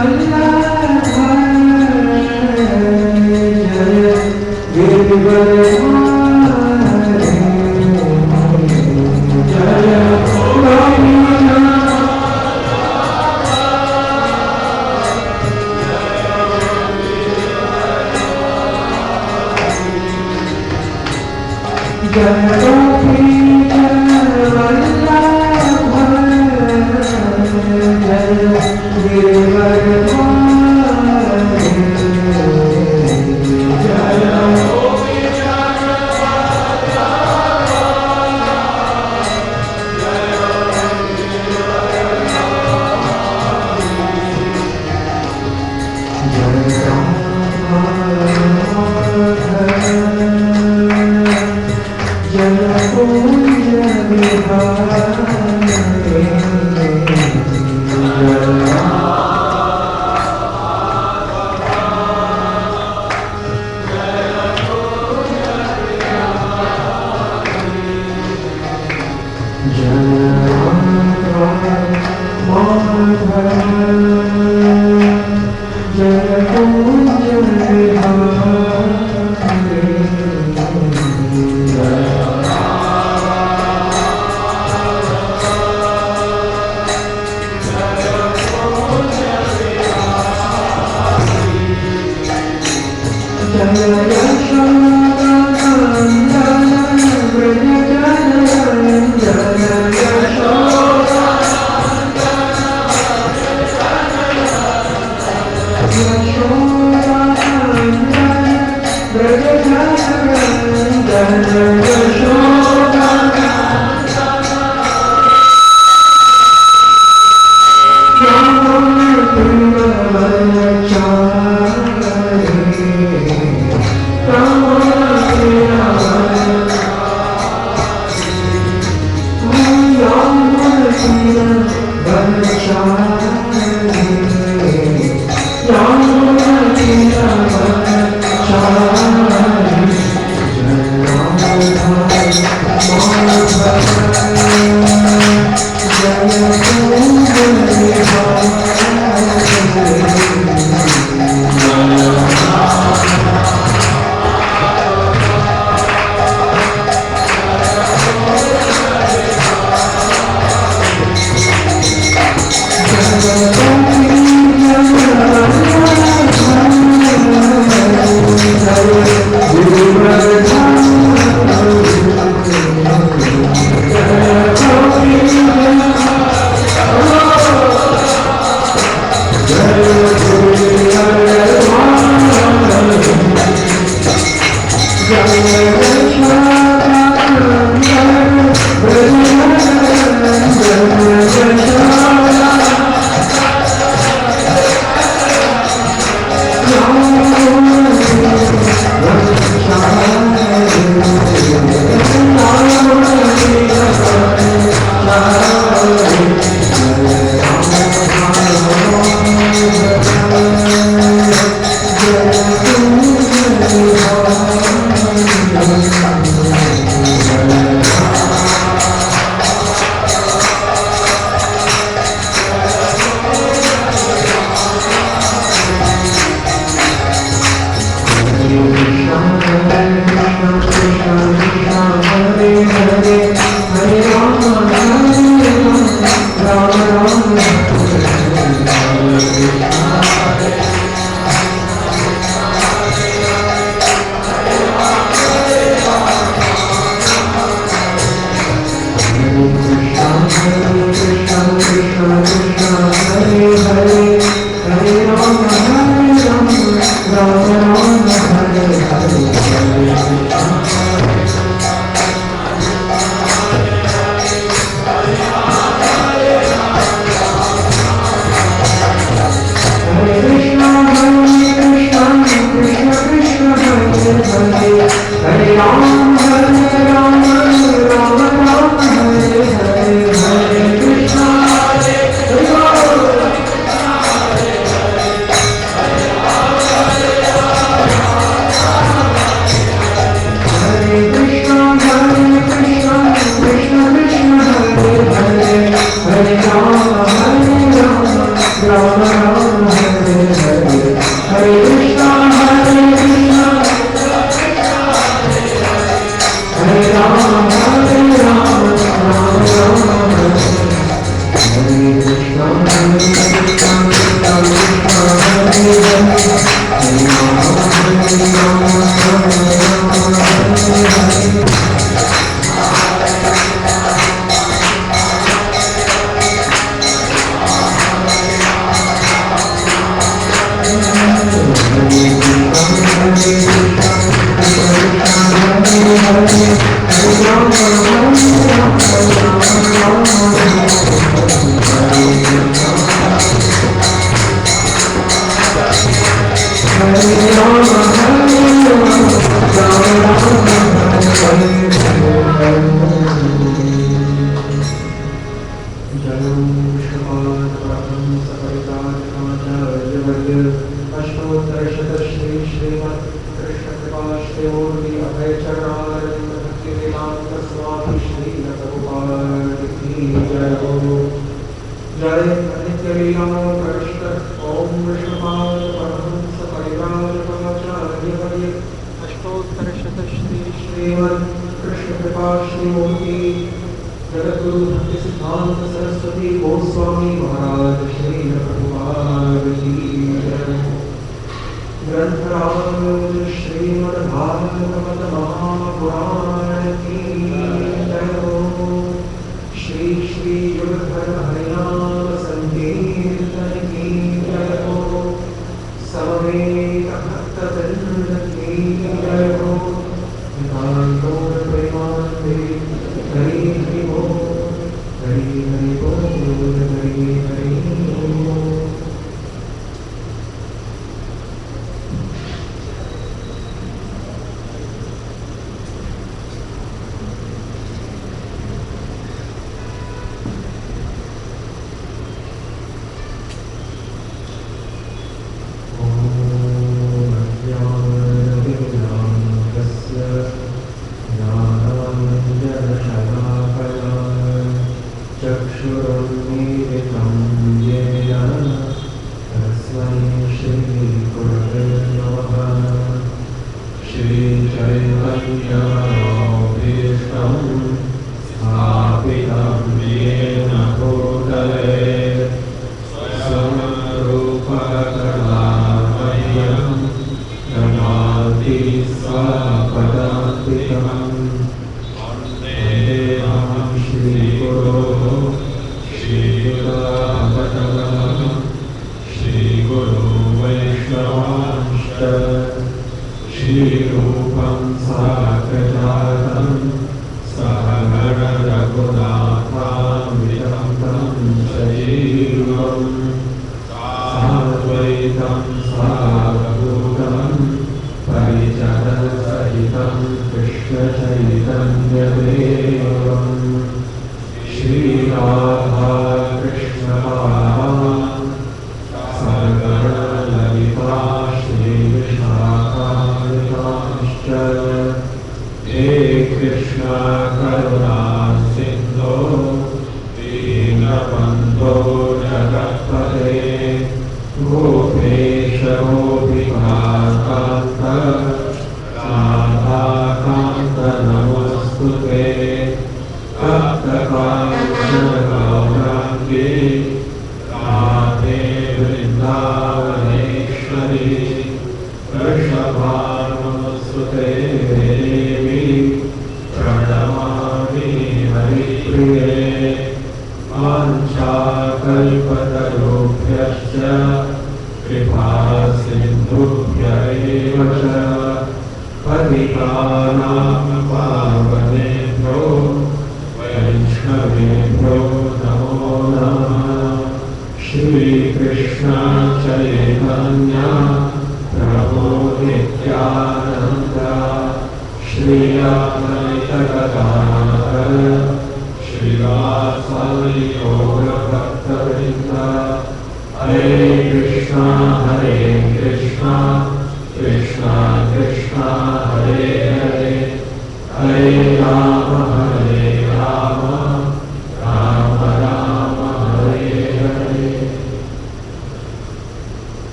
Jai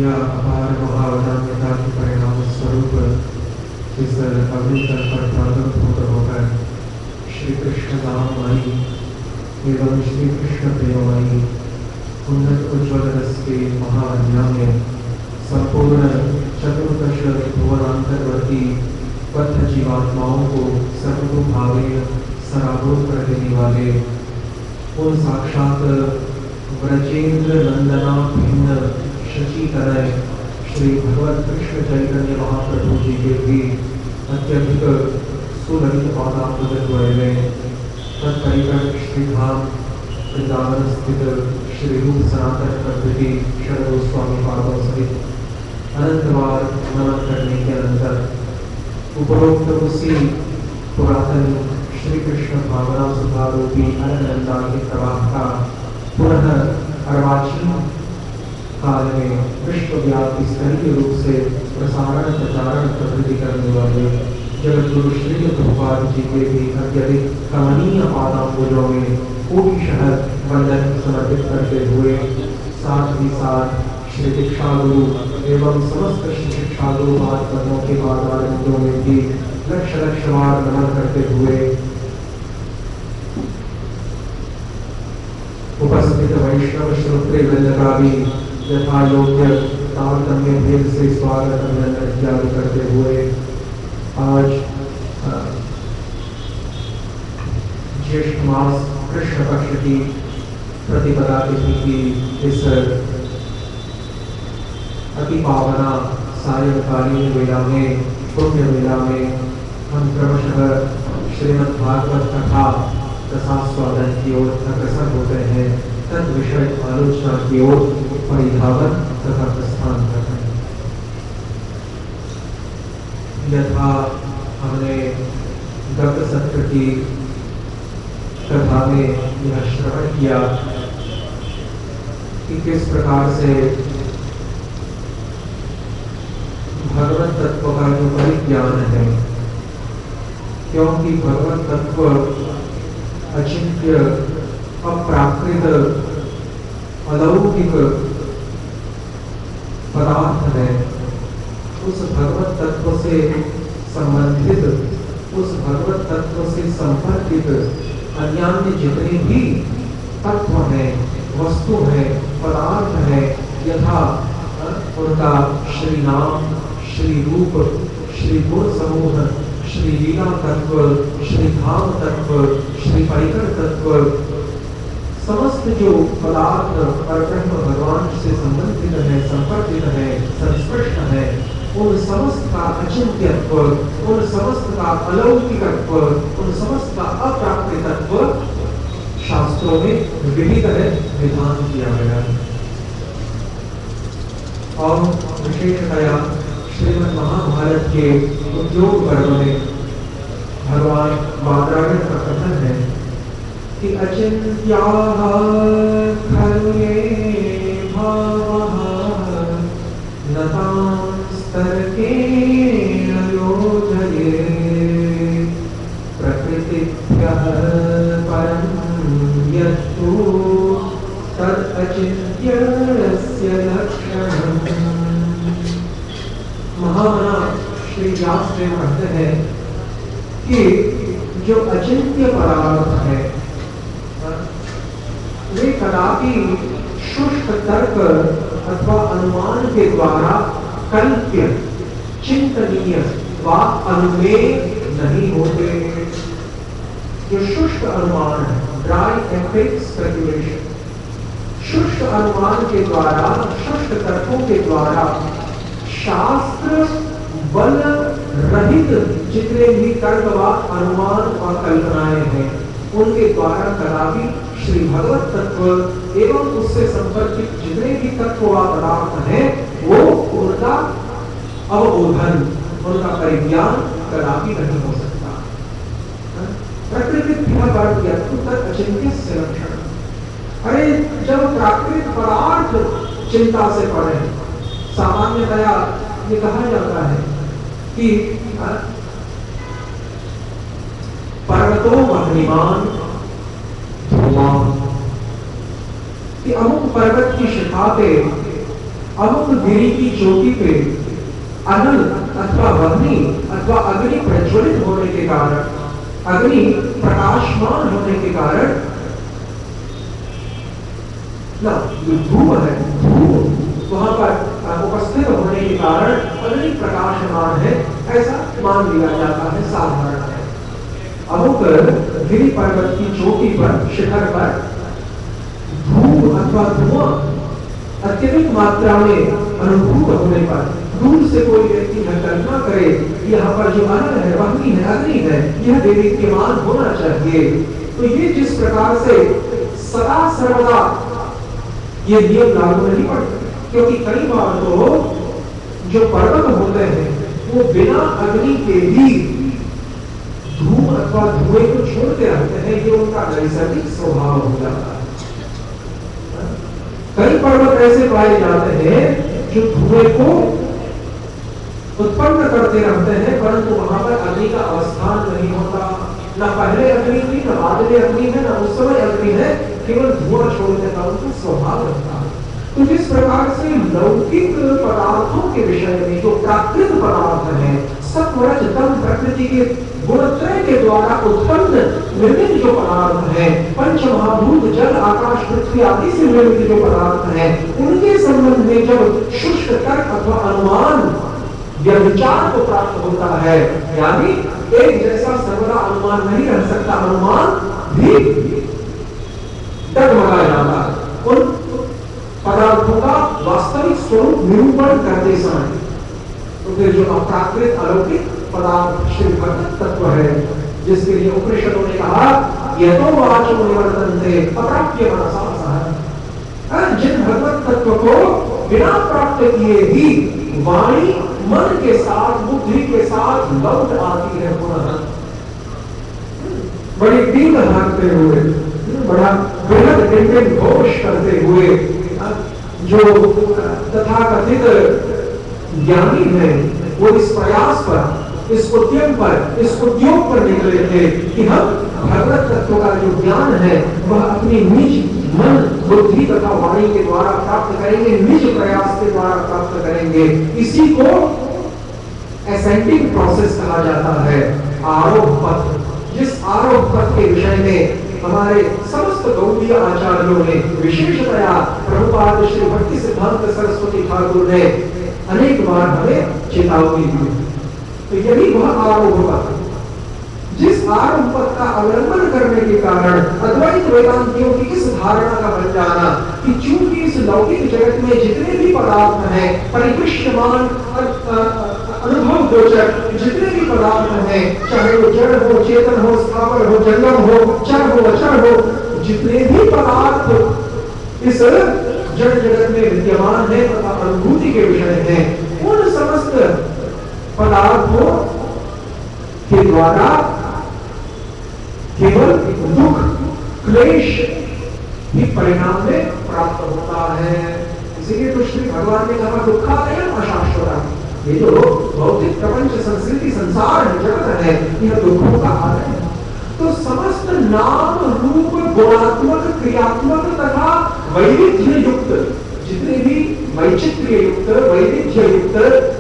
या अपार महावदान्यता के परिणाम स्वरूप इस अग्नि तल पर प्रादुर्भूत होकर श्री कृष्ण नाममयी एवं श्री कृष्ण प्रेममयी उन्नत उज्ज्वल रस के महावन्या में संपूर्ण चतुर्दश भुवनांतर्वर्ती बद्ध जीवात्माओं को सर्वभावे सराबोध कर देने वाले उन साक्षात व्रजेंद्र नंदना भिन्न शचीतनय श्री भगवत कृष्ण चैतन्य महाप्रभु जी के भी अत्यधिक सुललित पादांबुज में तत्परिकर श्रीधाम वृंदावन स्थित श्री रूप सनातन प्रभृति शरण गोस्वामी पादों सहित अनंत बार नमन करने के अनंतर उपरोक्त उसी पुरातन श्री कृष्ण भावना सुधारूपी अनंदा के प्रवाह का पुनः अर्वाचीन काल में विश्वव्यापी स्तरीय रूप से प्रसारण प्रचारण प्रवृत्ति करने वाले जगत गुरु श्री प्रभुपाद जी के भी अत्यधिक कमनीय पादांबुजों में कोटिशः वंदन समर्पित करते हुए साथ ही साथ श्री दीक्षा गुरु एवं समस्त श्री शिक्षा गुरु महात्माओं के पादारविंदों में भी लक्ष लक्ष बार नमन करते हुए उपस्थित वैष्णव श्रोत्रे वृंद का भी यथा योग्य तारतम्य भेद से स्वागत अभिनंदन इत्यादि करते हुए आज ज्येष्ठ मास कृष्ण पक्ष की प्रतिपदा तिथि की इस अति पावना सायंकालीन वेला में पुण्य वेला में हम क्रमशः श्रीमद् भागवत कथा रसास्वादन की ओर अग्रसर होते हैं, तद विषय आलोचना की ओर परिधावन तथा प्रस्थान करते हैं। यथा हमने गत सत्र की कथा में यह श्रवण किया कि किस प्रकार से भगवत तत्व का जो परिज्ञान है, क्योंकि भगवत तत्व अचिंत्य अप्राकृत अलौकिक पदार्थ है, उस भगवत तत्व से संबंधित उस भगवत तत्व से संपर्कित अन्यान्य जितने भी तत्व हैं, वस्तु हैं, पदार्थ हैं, यथा उनका श्री नाम, श्री रूप, श्री गुण समूह, श्री लीला तत्व, श्री धाम तत्व, श्री परिकर तत्व, समस्त जो पदार्थ परब्रह्म भगवान से संबंधित है, संपर्कित है, संस्पृष्ट है, उन समस्त का अचिंत्यत्व, उन समस्त का अलौकिकत्व, उन समस्त का अप्राकृतत्व शास्त्रों में विविध विधान किया गया है। और विशेषतया श्रीमद् महाभारत के उद्योग पर्व में भगवान बादरायण का कथन है कि अचिंत्याः खलु ये भावः नतांस्तर्केण योजये प्रकृतिभ्यः परं यत्तु तद् अचिन्त्यस्य लक्षणम्। महामना श्री व्यासदेव कहते हैं कि जो अचिंत्य पदार्थ है वे कदापि शुष्क तर्क अथवा अनुमान के द्वारा कल्प्य, चिंतनीय व अनुमेय नहीं होते। जो शुष्क अनुमान है, ड्राई एम्पिरिक स्पेकुलेशन, शुष्क अनुमान के द्वारा, शुष्क तर्कों के द्वारा शास्त्र बल रहित जितने भी तर्क व अनुमान और कल्पनाएं हैं, उनके द्वारा कदापि श्री भगवत तत्व एवं उससे संपर्कित जितने भी तत्व व पदार्थ हैं, वो उनका अवबोधन, उनका परिज्ञान कदापि नहीं हो सकता। प्रकृति अचिंत्य लक्षण। अरे जब प्राकृतिक पदार्थ चिंता से पड़े, सामान्यतया ये कहा जाता है कि पर्वतो वह्निमान धूमान, कि अमुक पर्वत की शिखा पे अमुक गिरी की चोटी पे अनल अथवा वह्नि अथवा अग्नि प्रज्वलित होने के कारण, अग्नि प्रकाशमान होने के कारण, ना धूम है, धूम वहां पर उपस्थित होने के कारण अग्नि प्रकाशमान है, ऐसा मान लिया जाता है, साधारण है। अमुक गिरि पर्वत की चोटी पर, शिखर पर धूम अथवा धुआं अत्यधिक मात्रा में अनुभूत होने पर दूर से कोई व्यक्ति यह कल्पना करे यहाँ पर जो अनल है, वह्नि है, अग्नि है, यह देदीप्यमान होना चाहिए। तो ये जिस प्रकार से सदा सर्वदा ये नियम लागू नहीं पड़ते, क्योंकि कई बार तो जो पर्वत होते हैं वो बिना अग्नि के भी धूम अथवा धुएं को छोड़ते रहते हैं, ये उनका नैसर्गिक स्वभाव हो जाता है। कई पर्वत ऐसे पाए जाते हैं जो धुएं को उत्पन्न करते रहते हैं, परंतु वहां पर अग्नि का अवस्थान नहीं होता, न पहले अग्नि थी, न बाद में अग्नि है, न उस समय अग्नि है, केवल धुआं छोड़ने का उनका स्वभाव रहता है। तो जिस प्रकार से लौकिक पदार्थों के विषय में जो प्राकृत पदार्थ है, सत्वरज तम प्रकृति के गुणत्रय के द्वारा उत्पन्न निर्मित जो पदार्थ है, पंच महाभूत जल आकाश पृथ्वी आदि से निर्मित जो पदार्थ है, उनके संबंध में जब शुष्क तर्क अथवा अनुमान या विचार को प्राप्त होता है, यानी एक जैसा सर्वदा अनुमान नहीं रह सकता, अनुमान भी डगमगा जाता है उन पदार्थों का वास्तविक स्वरूप निरूपण करते समय। तो फिर जो अप्राकृत अलौकिक पदार्थ श्री भगवत तत्व है, जिसके लिए उपनिषदों ने कहा यतो वाचो निवर्तन्ते अप्राप्य मनसा सह, जिन भगवत तत्व को बिना प्राप्त किए ही वाणी मन के साथ, बुद्धि के साथ लौट आती है पुनः, बड़ी दीन भागते हुए, बड़ा बृहद डिंडिम घोष करते हुए, जो तथाकथित ज्ञानी है वो इस प्रयास पर, इस उद्यम पर, इस उद्योग पर निकले थे कि हम भगवत तत्व का जो ज्ञान है वह अपनी निज मन, बुद्धि तथा वाणी के द्वारा प्राप्त करेंगे, निज प्रयास के द्वारा प्राप्त करेंगे। इसी को एसेंडिंग प्रोसेस कहा जाता है, आरोह पथ। जिस आरोह पथ के विषय में हमारे समस्त गौड़ीय आचार्यों ने, विशेषतया प्रभुपाद श्री भक्ति सिद्धांत सरस्वती ठाकुर ने अनेक बार हमें चेतावनी दी। तो यही वह आरोह पथ, जिस आरोह पथ का अवलंबन करने के कारण अद्वैत वेदांतियों की इस धारणा का बन जाना कि चूंकि इस लौकिक जगत में जितने भी पदार्थ हैं, परिदृश्यमान अनुभव गोचर जितने भी पदार्थ हैं, चाहे वो जड़ हो, चेतन हो, स्थावर हो, जंगम हो, चर हो, अचर हो, जितने भी पदार्थ इस जड़ जगत में विद्यमान है तथा अनुभूति के विषय हैं, उन समस्त पदार्थों के द्वारा केवल दुख, क्लेश ही परिणाम में प्राप्त होता है। इसीलिए तो श्री भगवान ने कहा दुखालयम अशाश्वतम्, ये जो भौतिक प्रपंच संस्कृति संसार है, जगत है, यह दुखों का आलय है। तो समस्त नाम रूप गुणात्मक, क्रियात्मक तथा वैविध्य युक्त जितने भी वैचित्र्य युक्त, वैविध्य युक्त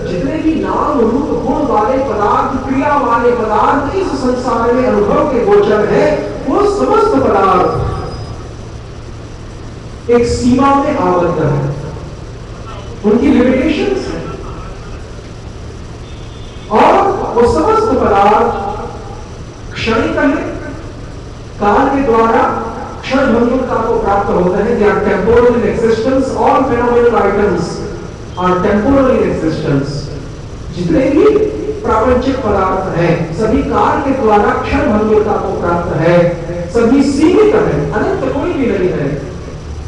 जितने भी नाम रूप गुण वाले पदार्थ, क्रिया वाले पदार्थ इस संसार में अनुभव के गोचर है, वो समस्त पदार्थ एक सीमा में आबद्ध है, उनकी लिमिटेशंस है, और वो समस्त पदार्थ क्षणिक है, काल के द्वारा क्षण भंगुरता को प्राप्त होते हैं। They are temporal in existence, all phenomenal items are temporal in existence। जितने भी प्रापंचिक पदार्थ हैं, सभी काल के द्वारा क्षण भंगुरता को प्राप्त है, सभी सीमित है, अनंत कोई भी नहीं है।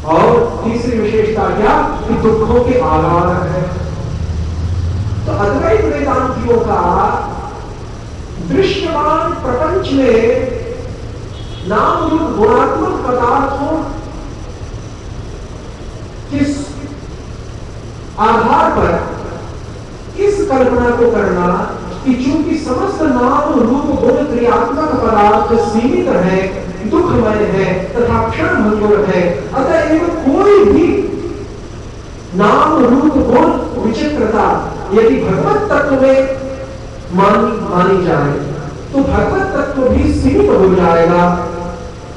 और तीसरी विशेषता क्या कि दुखों के आधार है। तो अद्वैत वेदांतियों का दृश्यमान प्रपंच में नाम रूप गुणात्मक पदार्थों किस आधार पर इस कल्पना को करना कि चूंकि समस्त नाम रूप गुण क्रियात्मक पदार्थ सीमित है, दुखमय है तथा क्षण भंगुर है, अतएव कोई भी नाम रूप गुण विचित्रता यदि भगवत तत्व में मानी जाए तो भगवत तत्व भी सीमित हो जाएगा,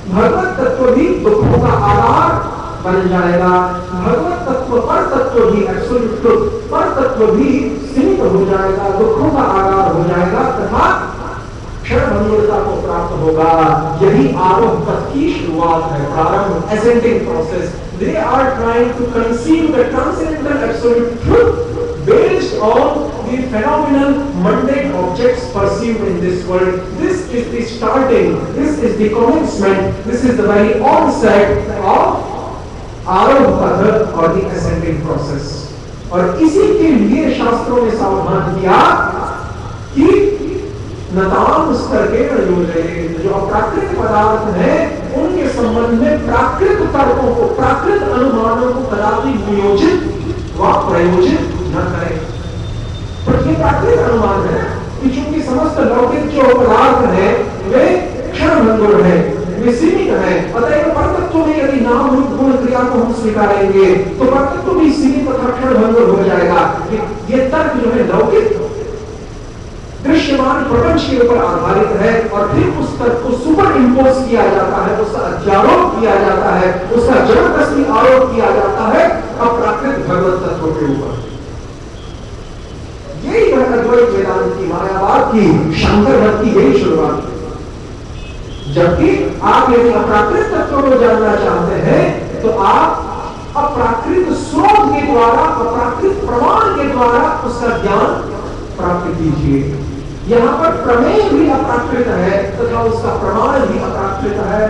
भगवत तत्व भी दुखों का आधार बन जाएगा, भगवत तत्व पर तत्व भी एब्सोल्यूट ट्रुथ पर तत्व भी सीमित हो जाएगा, दुखों का आधार हो जाएगा तथा क्षणभंगुरता को प्राप्त होगा। यही आरोह पथ की शुरुआत है, प्रारंभ, ascending process. They are trying to conceive the transcendental absolute truth based on the phenomenal mundane objects perceived in this world. This is the starting, this is the commencement, this is the very onset of आरोह पथ और the ascending process. और इसी के लिए शास्त्रों ने सावधान किया कि नताम स्तर के जो अप्राकृत पदार्थ है उनके संबंध में प्राकृत तर्कों को, प्राकृत अनुमानों को कदापि नियोजित व प्रयोजित न करें। पर ये प्राकृत अनुमान है कि चूंकि समस्त लौकिक जो पदार्थ है वे क्षणभंगुर है, वे सीमित है, अतएव परतत्व में यदि नाम रूप गुण क्रिया को हम स्वीकारेंगे तो परतत्व भी सीमित तथा क्षणभंगुर हो जाएगा। ये तर्क जो है लौकिक दृश्यमान प्रपंच के ऊपर आधारित है और फिर उस तर्क को सुपर इंपोज किया जाता है, उसका अध्यारोप किया जाता है, उसका जबरदस्ती आरोप किया जाता है अप्राकृत भगवत तत्व के ऊपर। यही है अद्वैत वेदांत की, मायावाद की, शंकर मत की यही शुरुआत है। जबकि आप यदि अप्राकृत तत्व को जानना चाहते हैं तो आप अप्राकृत स्रोत के द्वारा, अप्राकृत प्रमाण के द्वारा उसका ज्ञान प्राप्त कीजिए। यहां पर प्रमेय भी अप्राकृत है तथा उसका प्रमाण भी अप्राकृत है।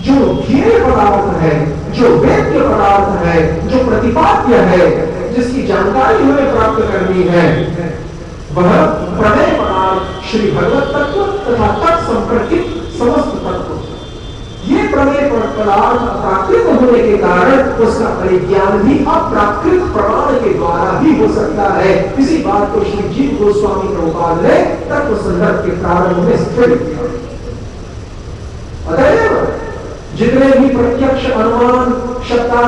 जो ज्ञेय पदार्थ है, जो वेद्य पदार्थ है, जो प्रतिपाद्य है, जिसकी जानकारी हमें प्राप्त करनी है, वह प्रमेय पदार्थ श्री भगवत तत्व तथा तत्संपर्कित समस्त तत्व। ये प्रमेय पदार्थ अप्राकृत होने के कारण उसका परिज्ञान भी अप्राकृत प्रमाण के द्वारा ही हो सकता है। इसी बात को श्री जीव गोस्वामी प्रभुपाद ने तत्व संदर्भ के प्रारंभ में स्थिर किया। अतएव जितने भी प्रत्यक्ष अनुमान, शब्दा,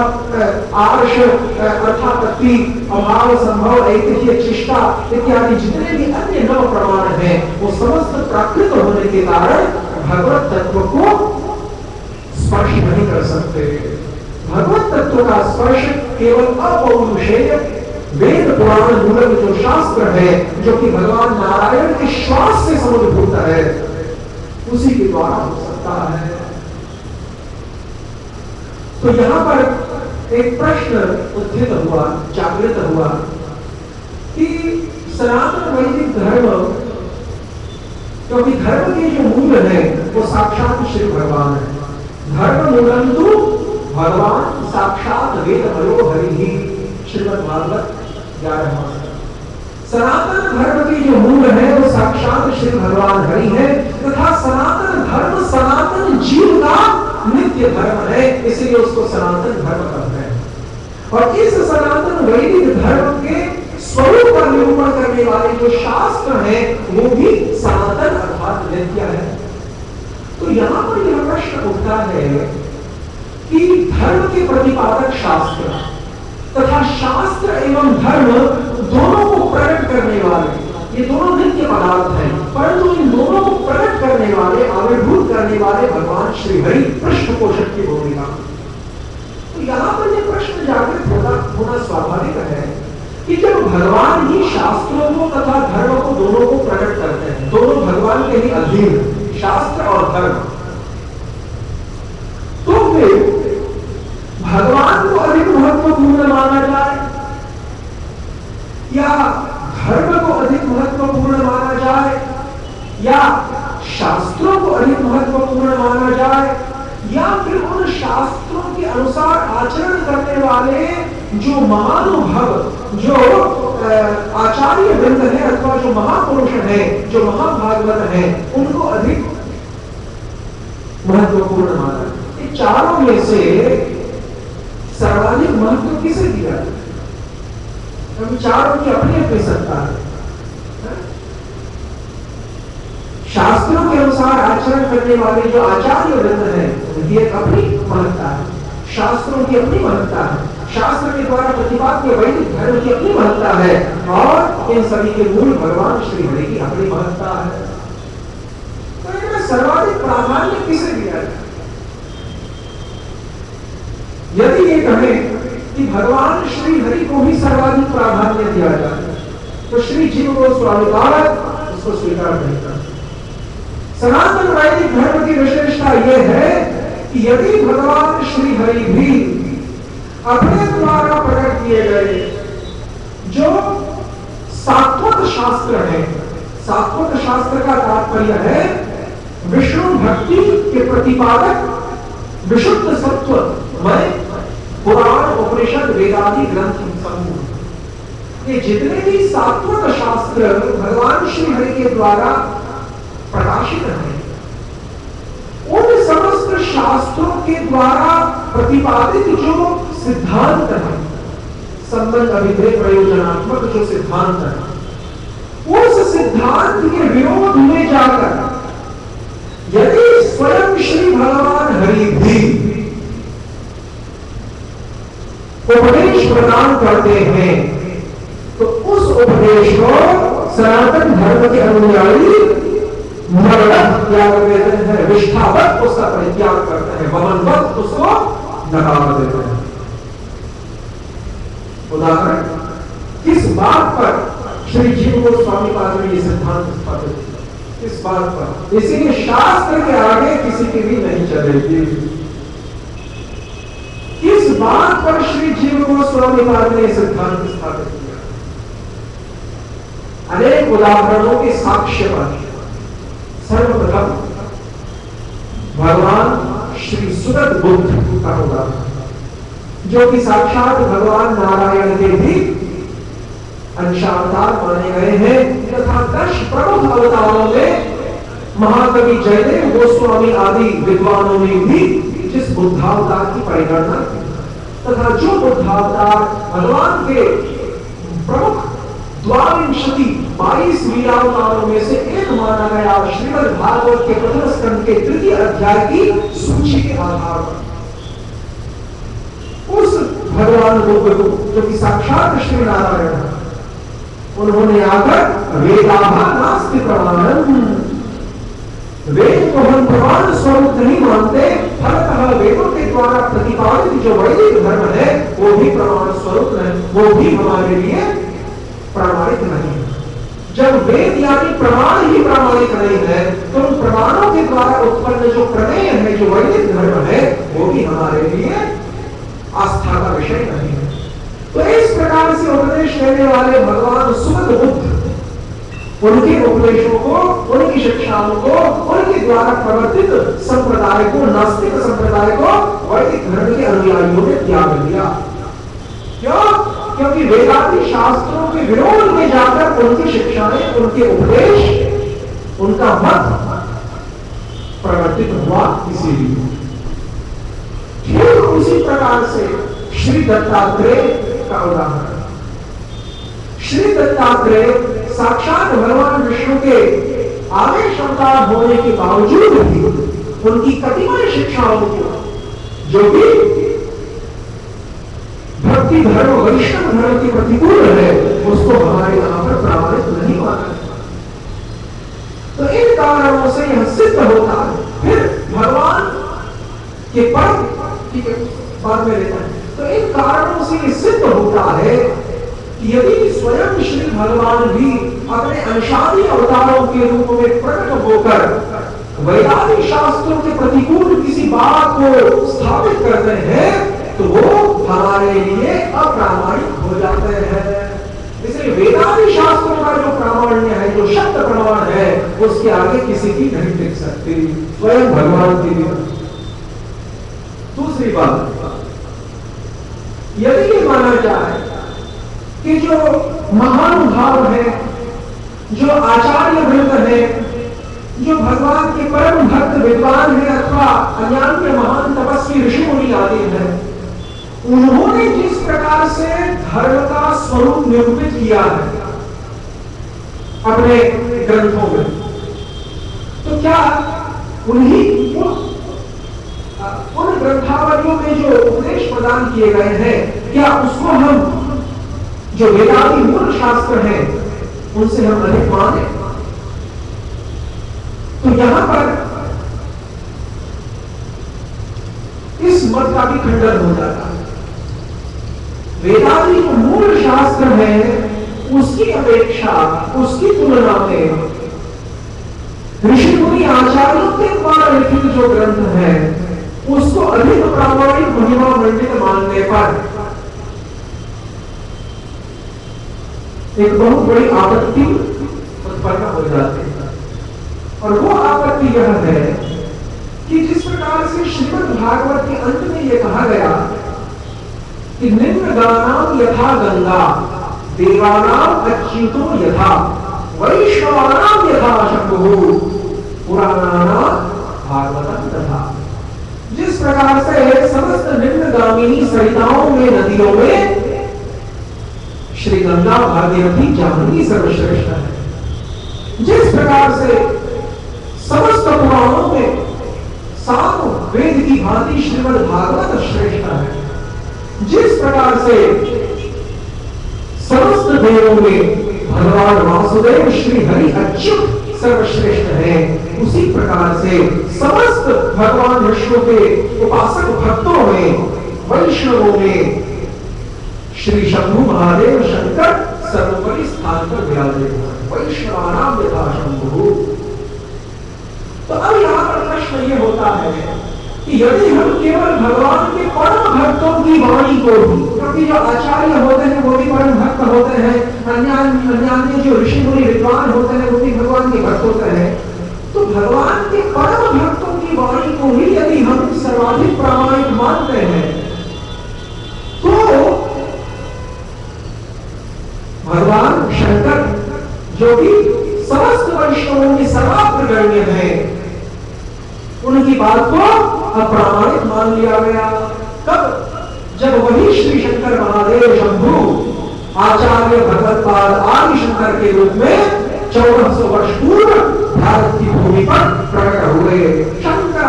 आर्ष, अर्थापत्ति, अभाव, संभव, ऐतिह्य, चिष्टा इत्यादि जितने भी अन्य नव प्रमाण हैं वो समस्त प्राकृत होने के कारण भगवत तत्व को स्पर्श नहीं कर सकते। भगवत तत्व का स्पर्श केवल अपौरुषेय वेद पुराण मूलक जो शास्त्र है, जो कि भगवान नारायण के श्वास से समुद्भूत है, उसी के द्वारा हो सकता है। तो यहां पर एक प्रश्न उत्थित हुआ, जागृत हुआ कि सनातन वैदिक धर्म, क्योंकि धर्म के जो मूल है वो साक्षात श्री भगवान है। धर्म मूलंतु भगवान साक्षात वेद भयो हरि ही, श्रीमद् भागवत 11वां। सनातन धर्म की जो मूल है वो साक्षात श्री भगवान हरि है तथा सनातन धर्म सनातन जीव का नित्य धर्म है, इसलिए उसको सनातन धर्म कहते हैं। और इस सनातन वैदिक धर्म के स्वरूप का निरूपण करने वाले जो शास्त्र हैं वो भी सनातन अर्थात नित्य है। तो यहां पर यह प्रश्न उठता है कि धर्म के प्रतिपादक शास्त्र तथा शास्त्र एवं धर्म दोनों को प्रकट करने वाले, ये दोनों नित्य पदार्थ हैं, परंतु इन दोनों को प्रकट करने वाले, आविर्भूत करने वाले भगवान श्री हरि पृष्ठपोषक की भूमिका। तो यहां पर यह प्रश्न जागृत होना स्वाभाविक है कि जब भगवान ही शास्त्रों को तथा धर्म को दोनों को प्रकट करते हैं, दोनों भगवान के ही अधीन शास्त्र और धर्म, तो फिर भगवान को अधिक महत्वपूर्ण माना जाए या धर्म को अधिक महत्वपूर्ण माना जाए या शास्त्रों को अधिक महत्वपूर्ण माना जाए या फिर उन शास्त्रों के अनुसार आचरण करने वाले जो महानुभव, जो आचार्य वृंद है अथवा जो महापुरुष है, जो महाभागवत है, उनको अधिक महत्वपूर्ण माना। इन चारों में से सर्वाधिक महत्व किसे दिया जाए? क्योंकि चारों की अपनी अपनी सत्ता है। शास्त्रों के अनुसार आचरण करने वाले जो आचार्य वृंद हैं उनकी एक अपनी महत्ता है, शास्त्रों की अपनी महत्ता है। शास्त्र के द्वारा प्रतिपाद्य वैदिक धर्म की अपनी महत्ता है और इन सभी के मूल भगवान श्री हरि की अपनी महत्ता है। तो इनमें सर्वाधिक प्राधान्य किसे दिया जाए? यदि ये कहें कि भगवान श्री हरि को ही सर्वाधिक प्राधान्य दिया जाए तो श्री जीव गोस्वामी महाराज उसको स्वीकार नहीं करते। सनातन वैदिक धर्म की विशेषता यह है कि यदि भगवान श्री हरि भी अपने द्वारा प्रकट किए गए जो सात्वत शास्त्र है, सात्वत शास्त्र का तात्पर्य है विष्णु भक्ति के प्रतिपादक विशुद्ध सत्व में पुराण उपनिषद वेदादि ग्रंथ समूह, ये जितने भी सात्वत शास्त्र भगवान श्री हरि के द्वारा प्रकाशित हैं, उन समस्त शास्त्रों के द्वारा प्रतिपादित जो सिद्धांत है, संबंध अभिधेय प्रयोजनात्मक जो सिद्धांत है, उस सिद्धांत के विरोध में जाकर यदि स्वयं श्री भगवान हरि भी उपदेश प्रदान करते हैं तो उस उपदेश को सनातन धर्म के अनुयायी मरणत त्याग देते हैं, विष्ठावत उसका परित्याग करते हैं, वमनवत उसको नकार देते हैं। उदाहरण किस बात पर श्री जीव गोस्वामी पाद ने यह सिद्धांत स्थापित किया? इस बात पर, इसीलिए शास्त्र के आगे किसी की भी नहीं चलेगी। किस बात पर श्री जीव गोस्वामी पाद ने सिद्धांत स्थापित किया? अनेक उदाहरणों के साक्ष्य पर सर्वप्रथम भगवान श्री सुदत बुद्ध का उदाहरण, जो कि साक्षात भगवान नारायण के भी अंशावतार माने गए हैं, तथा 10 प्रमुख अवतारों में महाकवि जयदेव गोस्वामी आदि विद्वानों ने भी जिस बुद्धावतार की परिगणना की, तथा जो बुद्धावतार भगवान के प्रमुख 22 लीलावतारों में से एक माना गया, श्रीमद् भागवत के प्रथम स्कंद के 3 अध्याय की सूची के आधार पर उस भगवान बुद्ध को, जो कि साक्षात श्री नारायण, उन्होंने आकर वेदाभा नास्ति प्रमाणम, वेद को हम प्रमाण स्वरूप नहीं मानते, फलतः वेदों के द्वारा प्रतिपादित जो वैदिक धर्म है वो भी प्रमाण स्वरूप है, वो भी हमारे लिए प्रमाणित नहीं है। जब वेद यानी प्रमाण ही प्रमाणित नहीं है तो उन प्रमाणों के द्वारा उत्पन्न जो प्रमेय है, जो वैदिक धर्म है, वो भी हमारे लिए आस्था का विषय नहीं है। तो इस प्रकार से उपदेश देने वाले भगवान सुदत बुद्ध उनके उपदेशों को, उनकी शिक्षाओं को, उनके द्वारा प्रवर्तित संप्रदाय को, नास्तिक संप्रदाय को वैदिक धर्म के अनुयायियों ने त्याग दिया। क्यों? क्योंकि वेदांती शास्त्रों के विरोध में जाकर उनकी शिक्षाएं, उनके उपदेश, उनका मत प्रवर्तित हुआ। इसीलिए ठीक उसी प्रकार से श्री दत्तात्रेय का उदाहरण, श्री दत्तात्रेय साक्षात भगवान विष्णु के आदेश अवतार होने के बावजूद भी उनकी कतिपय शिक्षाओं को, जो कि भक्ति धर्म, वैष्णव धर्म के प्रतिकूल है, उसको हमारे यहां पर प्रमाणित नहीं माना। तो इन कारणों से यह सिद्ध होता है। फिर भगवान के पर, ठीक है, बाद में लेता है। तो इन कारणों से यह सिद्ध होता है कि यदि स्वयं श्री भगवान भी अपने अंशादी अवतारों के रूप में प्रकट होकर वैदिक शास्त्रों के प्रतिकूल किसी बात को स्थापित करते हैं तो वो हमारे लिए अप्रामाणिक हो जाते हैं। इसलिए वेदांत शास्त्रों का जो प्रामाण्य है, जो शब्द प्रमाण है, उसके आगे किसी की नहीं टिक सकती, स्वयं भगवान की भी। दूसरी बात, यदि ये माना जाए कि जो महानुभाव है, जो आचार्य वृंद है, जो भगवान के परम भक्त विद्वान है अथवा अन्य महान तपस्वी ऋषि मुनि आदि है, उन्होंने जिस प्रकार से धर्म का स्वरूप निरूपित किया है अपने ग्रंथों में, तो क्या उन ग्रंथावलियों में जो उपदेश प्रदान किए गए हैं क्या उसको हम जो वेदादि मूल शास्त्र हैं उनसे हम अधिक माने? तो यहां पर इस मत का भी खंडन हो जाता है। वेदादि जो मूल शास्त्र है उसकी अपेक्षा, उसकी तुलना में ऋषि मुनि आचार्यों के द्वारा लिखित जो ग्रंथ है उसको अधिक प्रामाणिक महिमा मंडित मानने पर एक बहुत बड़ी आपत्ति उत्पन्न हो जाती है। और वो आपत्ति यह है कि जिस प्रकार से श्रीमद् भागवत के अंत में यह कहा गया कि निम्न गानाम यथा गंगा देवानाम अच्युतो यथा वैष्णवानाम यथा शंभुः पुराणानाम भागवतम तथा, जिस प्रकार से समस्त निम्नगामिनी सरिताओं में, नदियों में श्री गंगा भागीरथी जाह्नवी सर्वश्रेष्ठ है, जिस प्रकार से समस्त पुराणों में साम वेद की भांति श्रीमद् भागवत श्रेष्ठ है, जिस प्रकार से समस्त देवों में भगवान वासुदेव श्री हरि अच्युत सर्वश्रेष्ठ है, उसी प्रकार से समस्त भगवान विष्णु के उपासक भक्तों में, वैष्णवों में श्री शंभु महादेव शंकर सर्वोपरि स्थान पर विराजे हैं। वैष्णवानाम यथा शंभु। तो अब यहां पर प्रश्न ये होता है कि यदि हम केवल भगवान के परम भक्तों की वाणी को भी, क्योंकि जो आचार्य होते हैं वो भी परम भक्त होते हैं, अन्य जो ऋषि मुनि विद्वान होते हैं वो भी भगवान के भक्त होते हैं, तो भगवान के परम भक्तों की वाणी को ही यदि हम सर्वाधिक प्रामाणिक मानते हैं तो भगवान शंकर जो भी समस्त वैष्णवों की सर्वाग्रगण्य है उनकी बात को अप्रामाणिक मान लिया गया। कब? जब वही श्री शंकर महादेव शंभु आचार्य भगवत्पाद आदि शंकर के रूप में 1400 वर्ष पूर्व भारत की भूमि पर प्रकट हुए। शंकर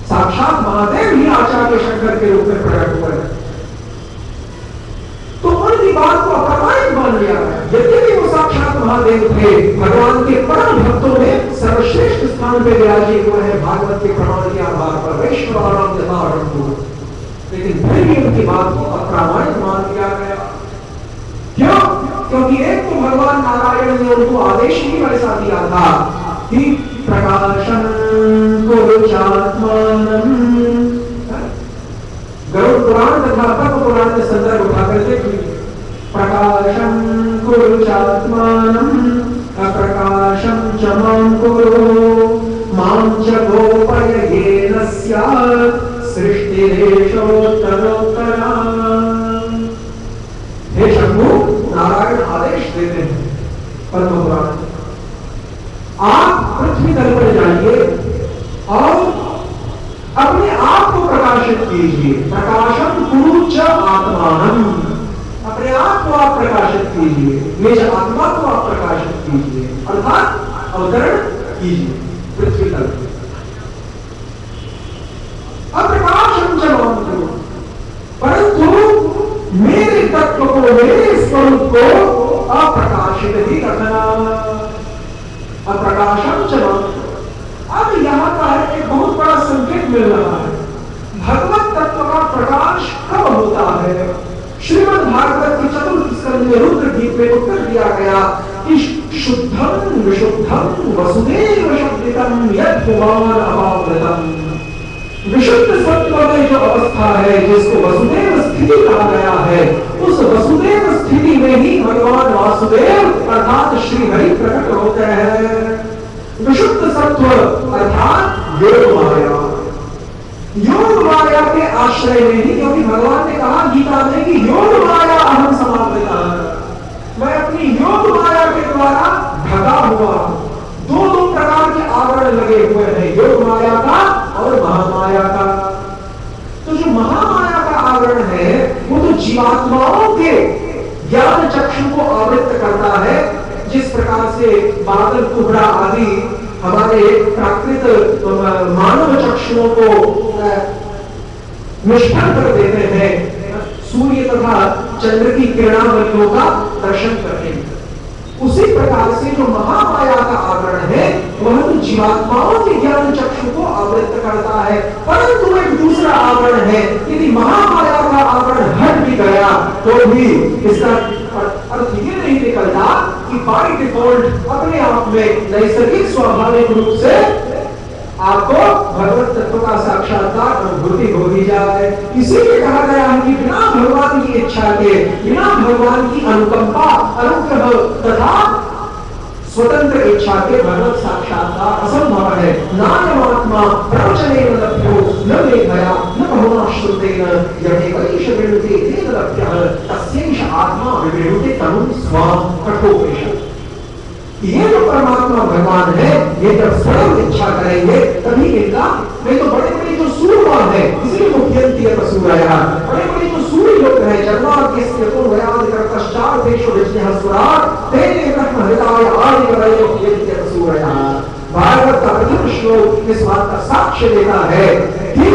साक्षात महादेव ही आचार्य शंकर के रूप में प्रकट हुए, तो उनकी बात को अप्रामाणिक मान लिया गया। यद्यपि वो साक्षात महादेव थे, भगवान के परम भक्तों में सर्वश्रेष्ठ स्थान पे विराजे हुए हैं भागवत के प्रमाण के आधार पर, वैष्णवानाम यथा शंभुः, लेकिन फिर भी उनकी बात को अप्रामाणिक मान लिया गया। क्यों? क्योंकि एक तो भगवान नारायण ने उनको आदेश ही वैसा दिया था कि प्रकाशं कुरु चात्मानं, गरुड़ पुराण तथा पद्म पुराण के संदर्भ उठा कर देखिए। प्रकाशं कुरु चात्मानं अप्रकाशं च मां कुरु मां च गोपय येन स्यात् सृष्टिरेषोत्तरोत्तरा। हे शंभु, नारायण आदेश देते हैं पद्म पुराण, आप पृथ्वी तल पर जाइए और अपने आप को प्रकाशित कीजिए। प्रकाशम कुरु च आत्मानं, अपने आप को आप प्रकाशित कीजिए, निज आत्मा को आप प्रकाशित कीजिए, अर्थात अवतरण कीजिए पृथ्वी तल पर। अप्रकाशम च मां कुरु, परंतु मेरे तत्व को, मेरे स्वरूप को अप्रकाशित ही रखना। अप्रकाशम च मां कुरु। अब यहां पर एक बहुत बड़ा संकेत मिल रहा है। भगवत तत्व का प्रकाश कब होता है? श्रीमद् भागवत के चतुर्थ स्कंद में रुद्र गीत में उत्तर दिया गया कि शुद्धं विशुद्धं वसुदेव शब्दितम् यत् पुमान् अपावृतम्। विशुद्ध सत्व में जो अवस्था है जिसको वसुदेव स्थिति कहा गया है, उस वसुदेव स्थिति में ही भगवान वासुदेव अर्थात श्री हरि प्रकट होते हैं। विशुद्ध सत्व अर्थात योग माया, योग माया के आश्रय में ही, क्योंकि भगवान ने कहा गीता में कि योग माया अहम समावृता, मैं अपनी योग माया के द्वारा ढका हुआ। दो प्रकार के आवरण लगे हुए हैं, योग माया का और महामाया का। तो जो महामाया का आवरण है वो तो जीवात्माओं के ज्ञान चक्षु को आवृत करता है, जिस प्रकार से बादल कुहरा आदि हमारे प्राकृत मानव चक्षुओं को निष्फल कर देते हैं सूर्य तथा चंद्र की किरणावलियों का दर्शन करने में। उसी प्रकार से जो महामाया का आवरण है वह तो जीवात्माओं के ज्ञान चक्षु को आवृत करता है, परंतु एक दूसरा आवरण है। यदि महामाया का आवरण हट भी गया तो भी इसका अर्थ ये नहीं निकलता कि बाय डिफॉल्ट अपने आप में नैसर्गिक स्वाभाविक रूप से आपको भगवत तत्व का साक्षात्कार अनुभूति हो ही जाए। इसीलिए कहा गया है कि बिना भगवान की इच्छा के, बिना भगवान की अनुकंपा, अनुग्रह तथा स्वतंत्र इच्छा के भगवत साक्षात्कार असंभव है। नायमात्मा प्रवचनेन लभ्यो न लेखया न बहुना श्रुतेन यमेवैष विनुते तेन लभ्यः तस्यैष आत्मा विवृणुते तनुं स्वाम कठोपनिषत्। ये जो परमात्मा भगवान है, ये जब स्वयं इच्छा करेंगे तभी इनका, नहीं तो बड़े बड़े जो सूर्य है, इसलिए मुख्यंती सूर्य, बड़े बड़े जो सूर्य लोग हैं, जन्माद्यस्य तो वयाद कर्तश्चात् देशो विजयः सुरात् तेने ब्रह्म हृदय आदि कवयो मुख्यंती सूर्य। भागवत का प्रथम श्लोक इस बात का साक्ष्य देता है कि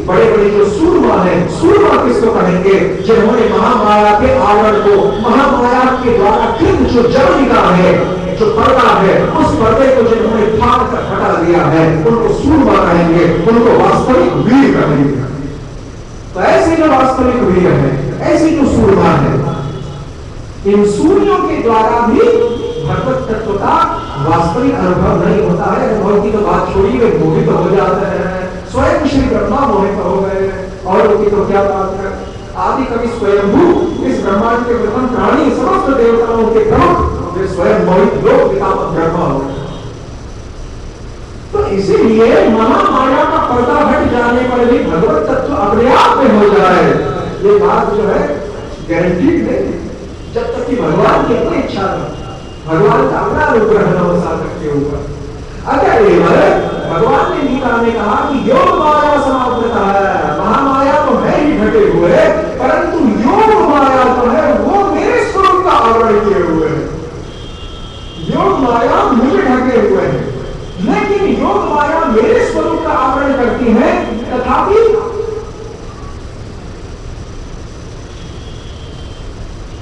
बड़े बड़े जो सूरमा है, सूरमा किसको कहेंगे? जिन्होंने महामाया के आवरण को, महामाया के द्वारा कृत जो जवनिका है, जो पर्दा है, उस पर्दे को जिन्होंने फाड़ कर हटा दिया है, उनको सूरमा कहेंगे, उनको वास्तविक वीर कहेंगे। तो ऐसे जो वास्तविक वीर है, ऐसे जो सूरमा है, इन सूर्यों के द्वारा भी भगवत तत्व का वास्तविक अनुभव नहीं होता है। अनुभव की तो बात छोड़िए, वे मोहित हो जाते हैं। स्वयं श्री ब्रह्मा मोहित हो गए, और उनकी तो क्या बात है। आदि कवि स्वयंभू, इस ब्रह्मांड के प्रथम प्राणी, समस्त देवताओं के प्रमुख, वे स्वयं मोहित लोक पितामह ब्रह्मा हो। तो इसीलिए महामाया का पर्दा हट जाने पर भी भगवत तत्व अपने आप में हो जाए, ये बात जो है गारंटीड नहीं, जब तक कि भगवान की अपनी इच्छा हो, भगवान का अपना अनुग्रह न हो साधक के ऊपर। अगर भगवान ने गीता में कहा कि योग माया समावृता है, महामाया तो है ही ढके हुए, परंतु योग माया तो है वो मेरे स्वरूप का आवरण किए हुए है। योग माया मुझे ढके हुए है, लेकिन योग माया मेरे स्वरूप का आवरण करती है, तथापि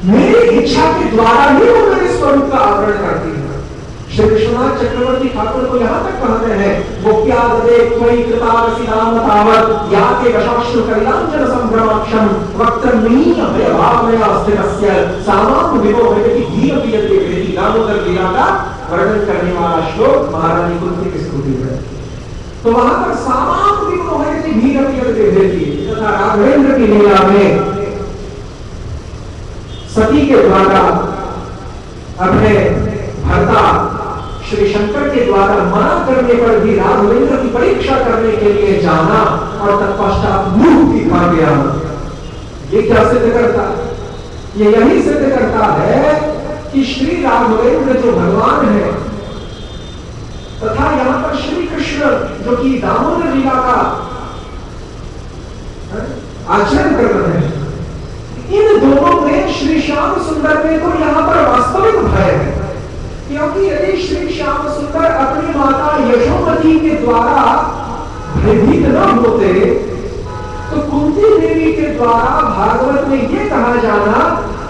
मेरी इच्छा के द्वारा ही वो मेरे स्वरूप का आवरण करती है। श्री विश्वनाथ चक्रवर्ती ठाकुर को यहां तक कहते हैं, मुक्त्यादे त्वयि कृतावसिनाम तावत् याते वशाश्रु कल्याणजन संभ्रमाक्षम वक्त्रमीन भयभावनया स्थितस्य सामान्य विमोहयति धीरपियते वेति। दामोदर लीला का वर्णन करने वाला श्लोक महारानी कुंती की स्तुति है। तो वहां पर सामान्य विमोहयति धीरपियते वेति तथा राघवेंद्र की लीला में सती के द्वारा अपने भर्ता श्री शंकर के द्वारा मना करने पर भी राघवेंद्र की परीक्षा करने के लिए जाना और तत्पश्चात मुक्ति खा गया। ये क्या सिद्ध करता है? ये यही सिद्ध करता है कि श्री राघवेंद्र जो भगवान है, तथा यहां पर श्री कृष्ण जो कि दामोदर लीला का आचरण कर रहे हैं, इन दोनों में श्री श्याम सुंदर में तो यहां पर वास्तविक भय है। क्योंकि यदि श्री श्याम सुंदर अपनी माता यशोमती के द्वारा भयभीत न होते, तो कुंती देवी के द्वारा भागवत में यह कहा जाना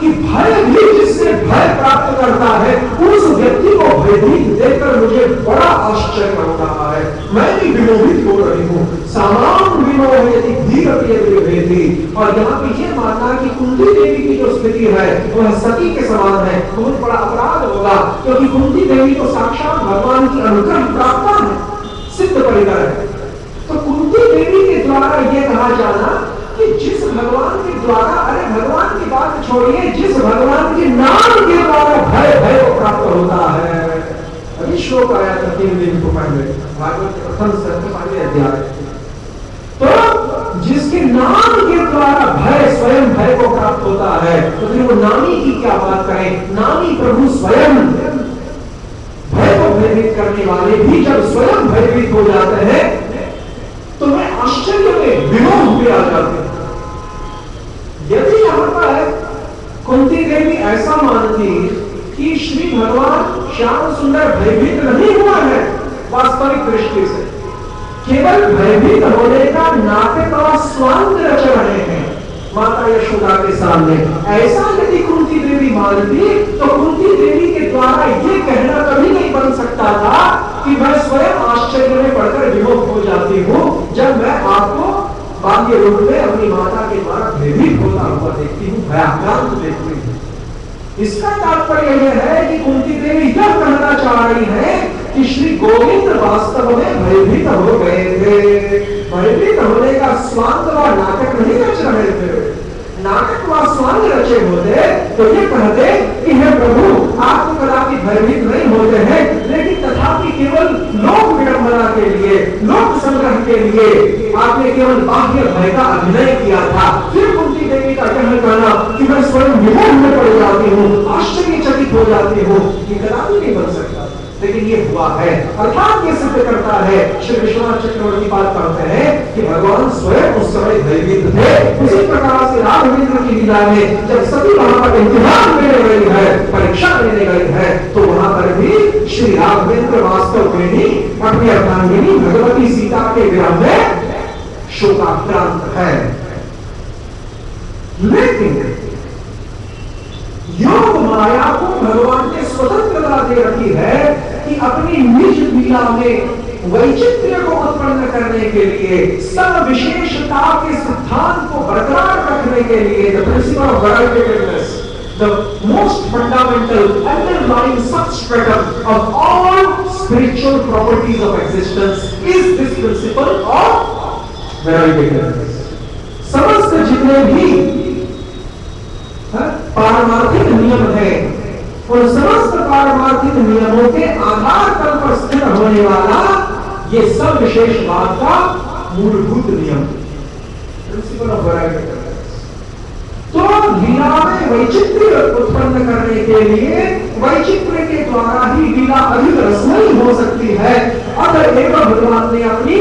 कि भय भी जिससे भय प्राप्त करता है, उस व्यक्ति को भयभीत देखकर मुझे बड़ा आश्चर्य हो रहा है, मैं भी विमोहित हो रही हूँ। सामान्य विमोहयति धीरपियते। और यहाँ पे ये मानना कि कुंती देवी की जो स्थिति है वह सती के समान है, बहुत बड़ा अपराध होगा, क्योंकि कुंती देवी तो साक्षात भगवान की अनुग्रह प्राप्त है, सिद्ध परिकर है। तो कुंती देवी के द्वारा यह कहा जाना कि जिस भगवान के द्वारा, अरे भगवान की बात छोड़िए, जिस भगवान के नाम के द्वारा भय को प्राप्त होता है। अभी श्लोक आया था 3 दिन को पहले भागवत के प्रथम सर्ग 5वें अध्याय। तो जिसके नाम के द्वारा भय, स्वयं भय को प्राप्त होता है, तो फिर वो नामी की क्या बात करें? नामी प्रभु स्वयं भय को भयभीत करने वाले भी जब स्वयं भयभीत हो जाते हैं, तो मैं आश्चर्य में विमोह में आ जाते हैं। यदि यहां पर कुंती देवी ऐसा मानती कि श्री भगवान श्याम सुंदर भयभीत नहीं हुआ है वास्तविक दृष्टि से, केवल भयभीत होने का नाटक और स्वांग रच रहे हैं माता यशोदा के सामने। ऐसा यदि कुंती देवी मानती तो कुंती देवी के द्वारा ये कहना कभी नहीं बन सकता था कि मैं स्वयं आश्चर्य में पड़कर विमुख हो जाती हूँ जब मैं आपको बाह्य रूप में अपनी माता के द्वारा भयभीत होता हुआ देखती हूँ, भयाक्रांत देखती हूँ। इसका तात्पर्य यह है कि कुंती देवी यह कहना चाह रही है कि श्री गोविंद वास्तव में भयभीत हो गए थे। भयभीत होने का स्वांग व नाटक नहीं रच रहे थे। नाटक व स्वांग रचे होते तो ये कहते कि हे प्रभु आप तो कदापि भयभीत नहीं होते हैं, लेकिन तथापि केवल लोक विडंबना के लिए, लोक संग्रह के लिए आपने केवल बाह्य भय का अभिनय किया था। फिर कुंती देवी का कहना कि मैं स्वयं विमोह में पड़ जाती हूँ, आश्चर्यचकित हो जाती हूँ, ये कदापि नहीं बन सकता। लेकिन ये हुआ है, अर्थात ये सिद्ध करता है, श्री विश्वनाथ चक्रवर्ती बात करते हैं कि भगवान स्वयं उस समय भयभीत थे। उसी प्रकार से राघवेंद्र की लीला में जब सभी वहां पर इम्तिहान लेने गई है, परीक्षा लेने गई है, तो वहां पर भी श्री राघवेंद्र वास्तव में ही अपनी अर्धांगिनी भगवती सीता के विरह में शोकाक्रांत है। लेकिन योग माया को भगवान ने स्वतंत्रता दे रखी है कि अपनी निज लीला में वैचित्र्य को उत्पन्न करने के लिए, सब विशेषता के सिद्धांत को बरकरार रखने के लिए, the principle of variegatedness, the most fundamental underlying substratum of all spiritual properties of existence is this principle of variegatedness. समस्त जितने भी पारमार्थिक नियम है, उन समस्त पारमार्थिक नियमों के आधार तल पर स्थिर होने वाला ये सब विशेषवाद का मूलभूत नियम, प्रिंसिपल ऑफ वैराग्यस। तो लीला में वैचित्र्य उत्पन्न करने के लिए वैचित्र्य के द्वारा ही लीला अधिक रसमयी हो सकती है। अतएव भगवान ने अपनी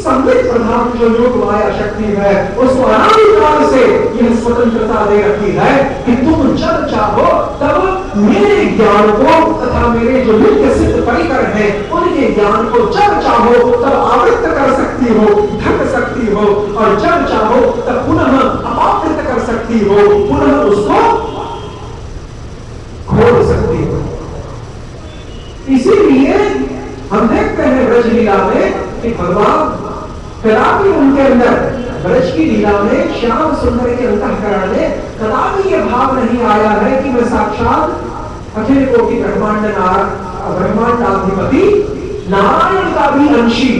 संबित प्रधान जो योग माया शक्ति है उसको अनादिकाल से यह स्वतंत्रता दे रखी है कि तुम जब चाहो तब मेरे ज्ञान को तथा मेरे जो नित्य सिद्ध परिकर हैं उनके ज्ञान को जब चाहो तब आवृत्त कर सकती हो, ढक सकती हो, और जब चाहो तब पुनः अपावृत कर सकती हो, पुनः उसको खोल सकती हो। इसीलिए हम देखते हैं ब्रज लीला में कि भगवान कदापि उनके अंदर ब्रज की लीला में श्याम सुंदर के अंतःकरण में कदापि ये भाव नहीं आया है कि मैं साक्षात अखिल कोटि ब्रह्मांडाधिपति नारायण का भी अंशी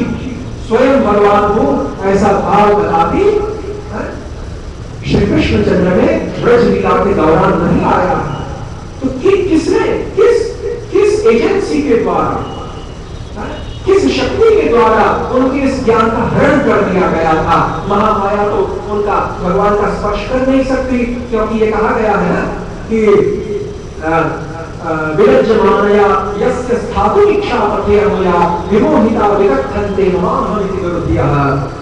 स्वयं भगवान हूं, ऐसा भाव कदापि श्री कृष्ण चंद्र में ब्रज लीला के दौरान नहीं आया। तो किसने किस एजेंसी के द्वारा, किस शक्ति के द्वारा उनके इस ज्ञान का हरण कर दिया गया था? महामाया तो उनका भगवान का स्पर्श कर नहीं सकती, क्योंकि ये कहा गया है ना कि विरज्यमानया यस्य स्थातु इच्छा पथेयमया विमोहिता विकथन्ते मामहमिति विरुद्धयः,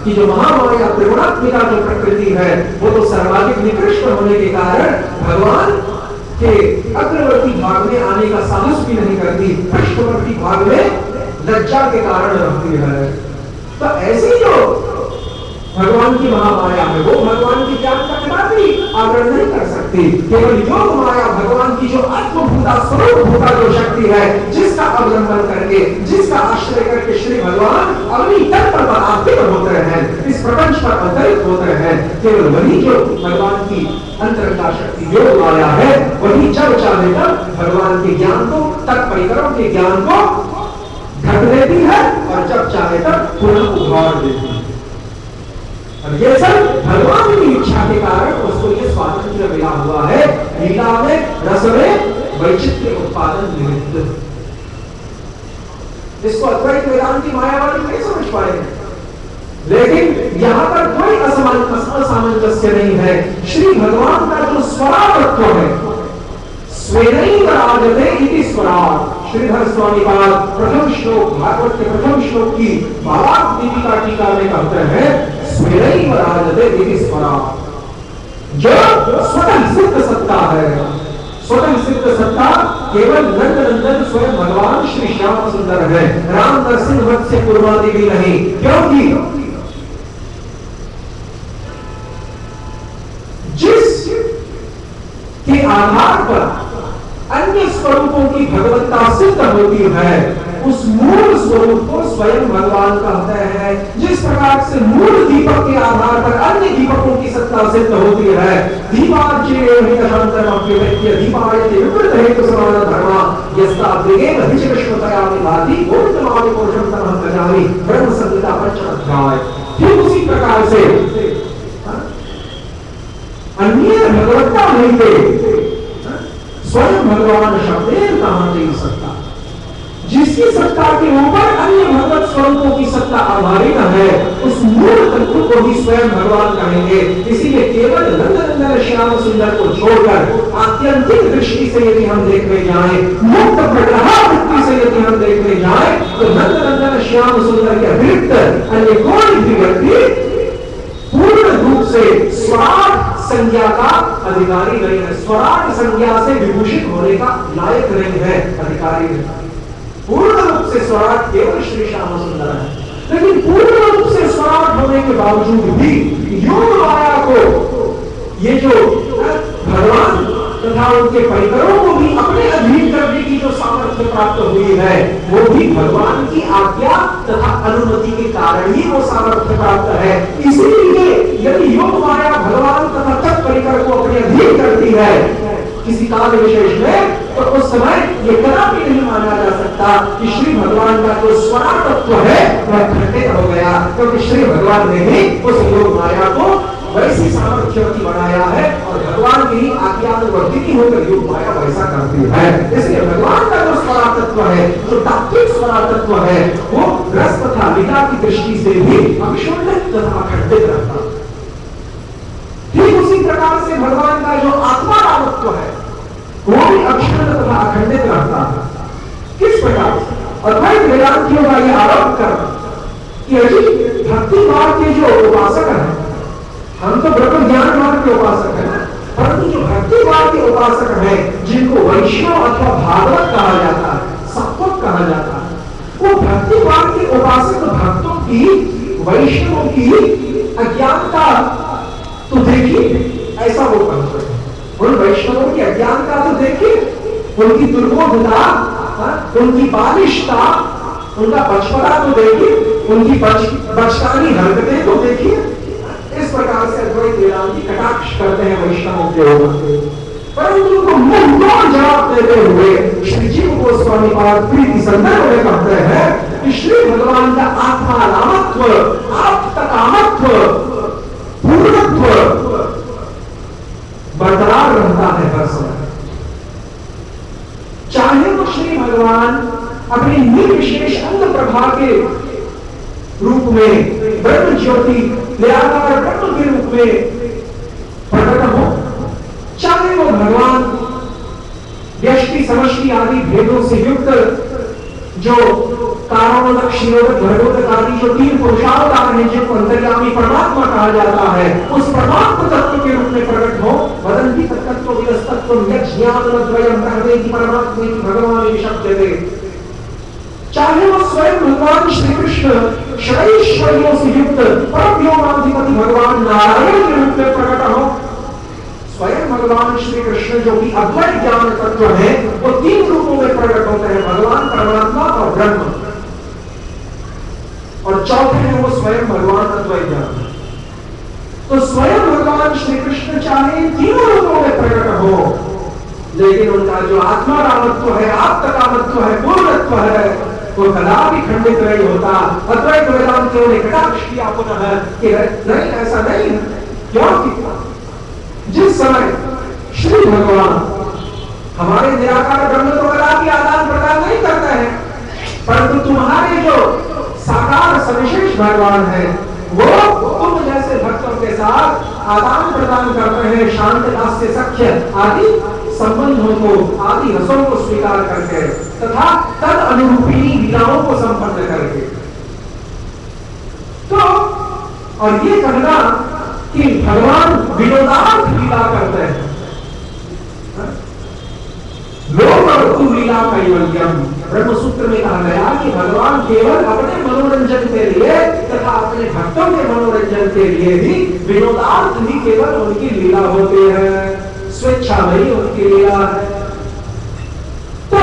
कि जो महामाया त्रिगुणात्मिका जो प्रकृति है वो तो सर्वाधिक निकृष्ट होने के कारण भगवान के अग्रवर्ती भाग में आने का साहस भी नहीं करती, पृष्ठवर्ती भाग में लज्जा के कारण रखती है। तो ऐसी जो भगवान की महामाया है वो भगवान की ज्ञान का कदापि आवरण नहीं कर सकती। केवल योग माया भगवान की जो आत्मभूता स्वरूप भूता जो शक्ति है, जिसका अवलंबन करके, जिसका आश्रय करके श्री भगवान अपनी तन पर आस्थित होते हैं, इस प्रपंच पर अवतरित होते हैं, केवल वही जो भगवान की अंतरंगा शक्ति योग माया है, वही जब चाहे तब भगवान के ज्ञान को, तत्परिकरों के ज्ञान को ढक देती है और जब चाहे तब पुनः उभार देती है। और ये सब भगवान की इच्छा के कारण उसको ये स्वातंत्र्य मिला हुआ है। लीला में रस में वैचित्र्य उत्पादन निमित्त। इसको अद्वैत वेदांत की मायावादी नहीं समझ पाएंगे, लेकिन यहां पर कोई असामंजस्य नहीं है। श्री भगवान का जो स्वराटत्व है, स्वेनैव राजते इति स्वराट, श्रीधर स्वामी पाद प्रथम श्लोक, भागवत के प्रथम श्लोक की भावार्थ दीपिका टीका में कहते हैं स्वेनैव राजते इति स्वराट। जो स्वतः सिद्ध सत्ता है, स्वतः सिद्ध सत्ता केवल नंद नंदन स्वयं भगवान श्री श्याम सुंदर है, राम नरसिंह वत्स पूर्वादि भी नहीं। क्योंकि जिस के आधार पर अन्य स्वरूपों की भगवत्ता सिद्ध होती है, उस मूल स्वरूप को स्वयं भगवान कहते हैं। जिस प्रकार से मूल दीपक के आधार पर अन्य दीपकों की सत्ता सिद्ध होती है, दीपार्चने दीपायते विपरीत हेतु समान धर्मा यस्ता विवेक हिचकृष्णतया विभाति गोविंदमादि पुरुषं तमहं भजामि ब्रह्म संहिता पंचम अध्याय। ठीक उसी प्रकार से अन्य भगवत्ता नहीं थे, स्वयं भगवान शब्द कहां नहीं सकता, जिसकी सत्ता के ऊपर अन्य भगवत स्वरूपों की सत्ता आधारित है, उस मूल तत्व को ही स्वयं भगवान कहेंगे। इसीलिए केवल नंद नंदन श्याम सुंदर को छोड़कर आत्यंतिक दृष्टि से यदि हम देखने जाएं, मुक्त प्रग्रहा वृत्ति से यदि हम देखने जाएं, तो नंद नंदन श्याम सुंदर के अतिरिक्त अन्य कोई भी व्यक्ति पूर्ण रूप से स्वराट संज्ञा का अधिकारी नहीं है, स्वराट संज्ञा से विभूषित होने का लायक नहीं है, अधिकारी नहीं। पूर्ण रूप से स्वराट केवल श्री श्याम सुंदर है, लेकिन पूर्ण रूप से स्वराट होने के बावजूद भी योग माया को ये जो भगवान तथा उनके परिकरों को भी अपने अधीन करने की जो सामर्थ्य प्राप्त हुई है, वो भी भगवान की आज्ञा तथा अनुमति के कारण ही वो सामर्थ्य प्राप्त है। इसीलिए यदि योग माया भगवान तथा तत्परिकर को अपने अधीन करती है किसी काल विशेष में, तो उस समय ये कदापि नहीं माना जा सकता कि श्री भगवान का जो स्वराटत्व है वह खंडित हो गया, क्योंकि श्री भगवान ने ही उस योग माया को वैसी सामर्थ्यवती बनाया है और भगवान की आज्ञानुवर्तिनी होकर योग माया वैसा करती है। इसलिए भगवान का जो स्वराटत्व है, जो तात्विक स्वराटत्व है, वो रस तथा लीला की दृष्टि से भी अविशुद्ध तथा अखंडित रहता है। ठीक उसी प्रकार से भगवान का जो आत्मा रामत्व है, वो भी अक्षुण्ण तथा अखंडित रहता है। किस प्रकार से अद्वैत वेदांतियों का यह आरोप करना कि अजी भक्ति मार्ग के जो उपासक हैं, हम तो ब्रह्म ज्ञान मार्ग के उपासक हैं, परंतु जो भक्ति मार्ग के उपासक हैं, जिनको वैष्णव अथवा भागवत कहा जाता है, सात्विक कहा जाता है, वो भक्ति मार्ग के उपासक भक्तों की, वैष्णवों की अज्ञानता तो देखिए, ऐसा वो कहते हैं। उन वैष्णवों की अज्ञानता तो देखिए, उनकी दुर्बोधता, उनकी बालिशता, उनका बचपना तो देखिए, उनकी बचकानी हरकतें तो देखिए। इस प्रकार से अद्वैत वेदांती कटाक्ष करते हैं वैष्णवों के ऊपर, परंतु उनको मुंह तोड़ जवाब देते हुए श्री जीव गोस्वामी पाद प्रीति संदर्भ में कहते हैं कि श्री भगवान का आत्मा रामत्व, आप्तकामत्व, पूर्णत्व बरकरार रहता है हर समय। चाहे तो श्री भगवान अपने निर्विशेष अंग प्रभा के रूप में ब्रह्म ज्योति निराकार ब्रह्म के रूप में प्रकट हो, चाहे वो भगवान व्यष्टि समष्टि आदि भेदों से युक्त जो कारणोदक क्षीरोदक घटोदक आदि जो तीन पुरुषावतार हैं, जिनको अंतर्यामी परमात्मा कहा जाता है, उस परमात्मा तत्व के रूप में प्रकट हो। वदन्ति तत्त्व विरस्तत्व यज्ञानद्वयं ब्रह्मेति परमात्मेति भगवान शब्द दे। चाहे वो स्वयं भगवान श्री कृष्ण षडैश्वर्यों से युक्त परमव्योमाधिपति भगवान नारायण के रूप में प्रकट हो, स्वयं भगवान श्री कृष्ण जो कि अद्वैत ज्ञान तत्व है, वो तीन रूपों में प्रकट होते हैं, भगवान, परमात्मा और ब्रह्म, और चौथे हैं वो स्वयं भगवान अद्वैत ज्ञान। तो स्वयं भगवान श्री कृष्ण चाहे तीनों रूपों में प्रकट हो, लेकिन उनका जो आत्मा रामत्व है, आप्तकामत्व है, पूर्णत्व है, वो कदापि खंडित नहीं होता। अद्वैत वेदांतियों ने कटाक्ष किया पुनः कि नहीं, ऐसा नहीं है। क्योंकि जिस समय श्री भगवान हमारे निराकार ब्रह्म तो कदापि आदान प्रदान नहीं करते हैं, परंतु तुम्हारे जो साकार सविशेष भगवान है, वो तुम जैसे भक्तों के साथ आदान प्रदान करते हैं, शांत दास्य सख्य आदि संबंधों को, आदि रसों को स्वीकार करके तथा तद अनुरूपी लीलाओं को संपन्न करके। तो और ये कहना कि भगवान विनोदार्थ लीला करते हैं, लोकवतु लीला कैवल्यम। ब्रह्म सूत्र में कहा गया कि भगवान केवल अपने मनोरंजन के लिए तथा अपने भक्तों के मनोरंजन के लिए ही विनोदार्थ ही केवल उनकी लीला होती है, स्वेच्छामयी उनकी लीला है। तो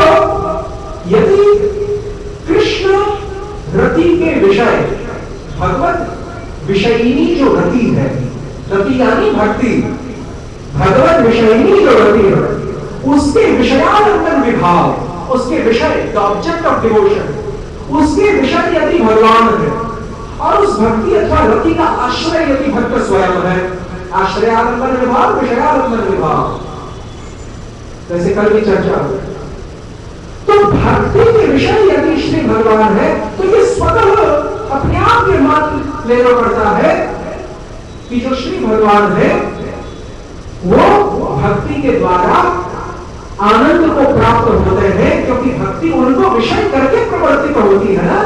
यदि कृष्ण रति के विषय, भगवत विषयिनी जो रति है, रति यानी भक्ति, भगवत विषयिनी जो रति है, उसके विषयानंदन विभाव, उसके विषय द ऑब्जेक्ट ऑफ डिवोशन, उसके विषय यदि भगवान है और उस भक्ति अथवा रति का आश्रय यदि भक्त स्वयं है, आश्रयानंदन विभाव, विषयानंदन विभाव, जैसे कल की चर्चा हुई, तो भक्ति के विषय यदि श्री भगवान है तो ये स्वतः अपने आप ये मान लेना पड़ता है कि जो श्री भगवान है वो भक्ति के द्वारा आनंद को प्राप्त होते हैं, क्योंकि भक्ति उनको विषय करके प्रवर्तित होती है ना।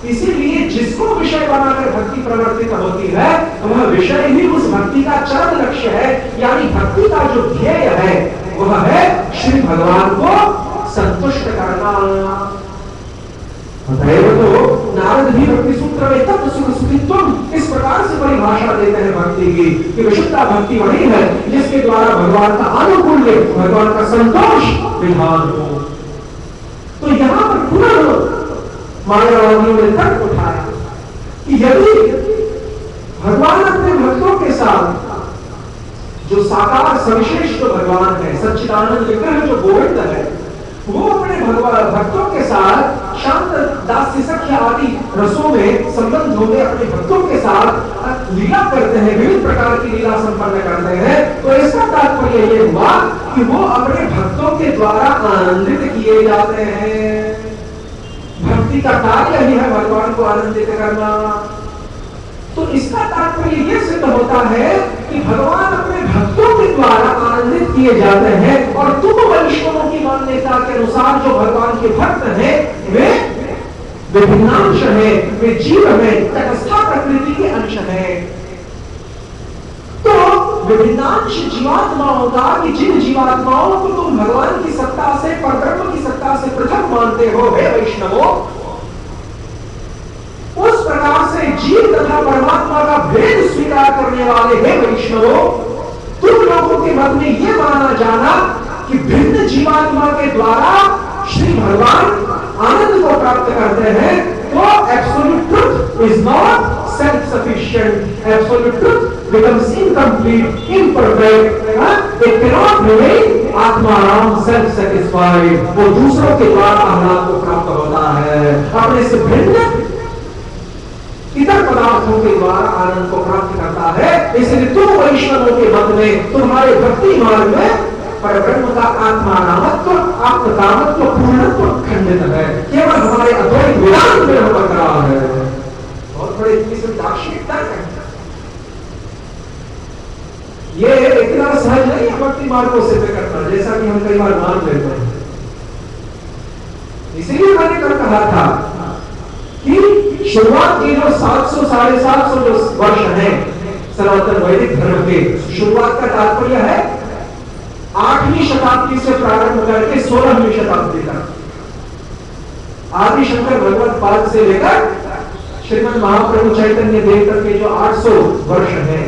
इसीलिए जिसको विषय बनाकर भक्ति प्रवर्तित होती है वह विषय ही उस भक्ति का चरम लक्ष्य है, यानी भक्ति का जो ध्येय है वह है श्री भगवान को संतुष्ट करना। अतएव तो नारद भी भक्ति सूत्र में तत्व सुखित्वम इस प्रकार से परिभाषा देते हैं भक्ति की कि विशुद्धा भक्ति वही है जिसके द्वारा भगवान का अनुकूल्य, भगवान का संतोष विधान हो। तो यहां पर पुनः मायावादियों ने तर्क उठाया कि यदि भगवान अपने भक्तों के साथ जो साकार सविशेष जो भगवान है, सच्चिदानंद विग्रह जो गोविंद है, वो अपने भक्तों के साथ शांत दास्य सख्य आदि रसों में संबंधों में अपने भक्तों के साथ लीला करते हैं, विभिन्न प्रकार की लीला संपन्न करते हैं, तो इसका तात्पर्य ये हुआ कि वो अपने भक्तों के द्वारा आनंदित किए जाते हैं। भक्ति का कार्य ही है भगवान को आनंदित करना। तो इसका तात्पर्य यह सिद्ध होता है कि भगवान अपने भक्तों के द्वारा आनंदित किए जाते हैं, और तुम वैष्णवों की मान्यता के अनुसार जो भगवान के भक्त हैं वे विभिन्नांश है, वे जीव है, तटस्था प्रकृति के अंश है। तो विभिन्नांश जीवात्माओं का कि जिन जीवात्माओं को तुम भगवान की सत्ता से, परब्रह्म की सत्ता से पृथक मानते हो हे वैष्णवों, उस प्रकार से जीव तथा परमात्मा का भेद स्वीकार करने वाले हे वैष्णवों, तुम लोगों के मत में यह माना जाना कि भिन्न जीवात्मा के द्वारा श्री भगवान आनंद को प्राप्त करते हैं, तो absolute truth is not self sufficient, absolute truth becomes incomplete, imperfect, it can not remain Atmaram self satisfied, वो दूसरों के द्वारा आनंद को प्राप्त होता है, अपने से भिन्न इतर पदार्थों के द्वारा आनंद को प्राप्त करता है। इसलिए तुम वैष्णवों के मत में, तुम्हारे भक्ति मार्ग में परब्रह्म का आत्मारामत्व, आत्मकामत्व, पूर्णत्व खंडित है, केवल हमारे अद्वैत वेदांत में बरकरार है। बहुत बड़े दार्शनिक तर्क है। ये इतना सहज नहीं है भक्ति मार्ग को सिद्ध करना, जैसा कि हम कई बार मान लेते हैं। इसीलिए मैंने कल कहा था कि शुरुआत के जो 700 साढ़े 700 जो वर्ष हैं सनातन वैदिक धर्म के, शुरुआत का तात्पर्य है 8वीं शताब्दी से प्रारंभ करके 16वीं शताब्दी तक, आदि शंकर भगवत पाद से लेकर श्रीमद महाप्रभु चैतन्य देव तक के जो 800 वर्ष हैं,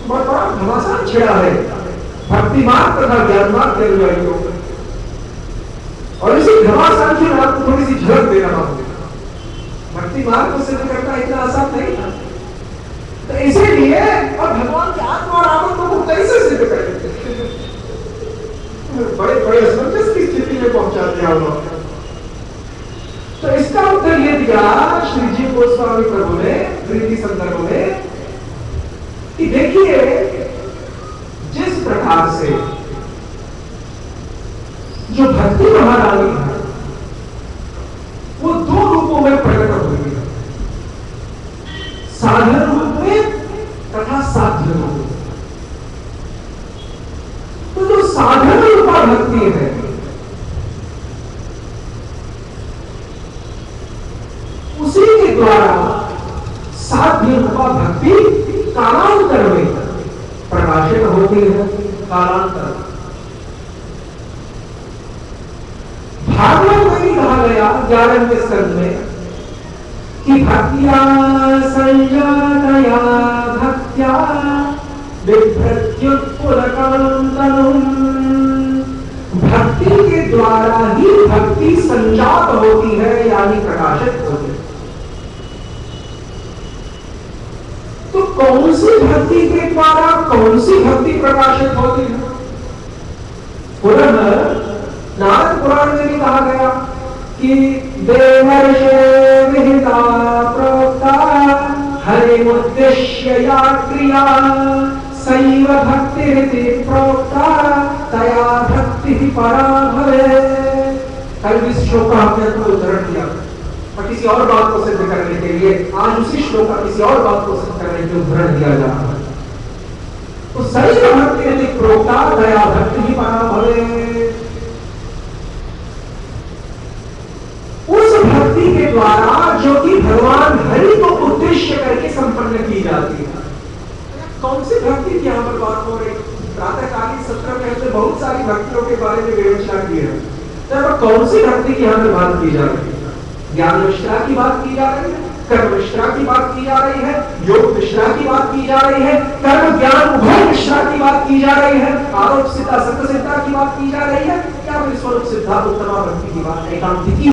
बहुत बड़ा घमासान छिड़ा है भक्ति मार्ग तथा ज्ञान मार्ग के अनुयायियों। और इसी घमासान की मैं आपको थोड़ी सी झलक दे रहा हूं। भक्ति मार्ग को सिद्ध करना इतना आसान नहीं था, तो इसीलिए और भगवान के आत्मा और आनंद को कैसे सिद्ध करेंगे, बड़े बड़े असमंजस की स्थिति में पहुंचाते हैं लोग। तो इसका उत्तर ये दिया श्री जीव गोस्वामी प्रभु ने प्रीति संदर्भ में कि देखिए जिस प्रकार से जो भक्ति महारानी है वो 2 रूपों में प्रकट हुई है, साधन रूप में तथा साध्य रूप में। तो जो साधन रूपा भक्ति है उसी के द्वारा साध्य रूपा भक्ति कालांतर में प्रकाशित होती है। कालांतर 11वें स्कंद में कि भक्त्या संजातया भक्त्या बिभ्रत्युत्पुलकं तनुम्, भक्ति के द्वारा ही भक्ति संजात होती है यानी प्रकाशित होती है। तो कौन सी भक्ति के द्वारा कौन सी भक्ति प्रकाशित होती है? पुनः नारद पुराण में भी कहा गया कि देवर्षे विहिता प्रोक्ता हरिमुद्दिश्य या क्रिया सैव भक्तिरिति प्रोक्ता तया भक्ति परा भवेत्। कल भी श्लोक का हमने आपको उदाहरण दिया और किसी और बात को सिद्ध करने के लिए आज उसी श्लोक का किसी और बात को सिद्ध करने के लिए उदाहरण दिया जा रहा है। तो सैव भक्तिरिति प्रोक्ता तया भक्ति परा भवेत्। उस भक्ति के द्वारा जो कि भगवान हरि को उद्देश्य करके संपन्न की जाती है। कौन सी भक्ति की यहां पर बात हो रही? प्रातःकालीन सत्र में हमने बहुत सारी भक्तियों के बारे में विवेचना की है, तो कौन सी भक्ति की यहां पर बात की जा रही है? ज्ञान निष्ठा की बात की जा रही है, कर्म निष्ठा की बात की जा रही है, योग निष्ठा की बात की जा रही है, कर्म ज्ञान उभय निष्ठा की बात की जा रही है, आरोप सिद्धा सत्य सिद्धा की बात की जा रही है, या फिर स्वरूप सिद्धा उत्तमा भक्ति की बात एकांतिकी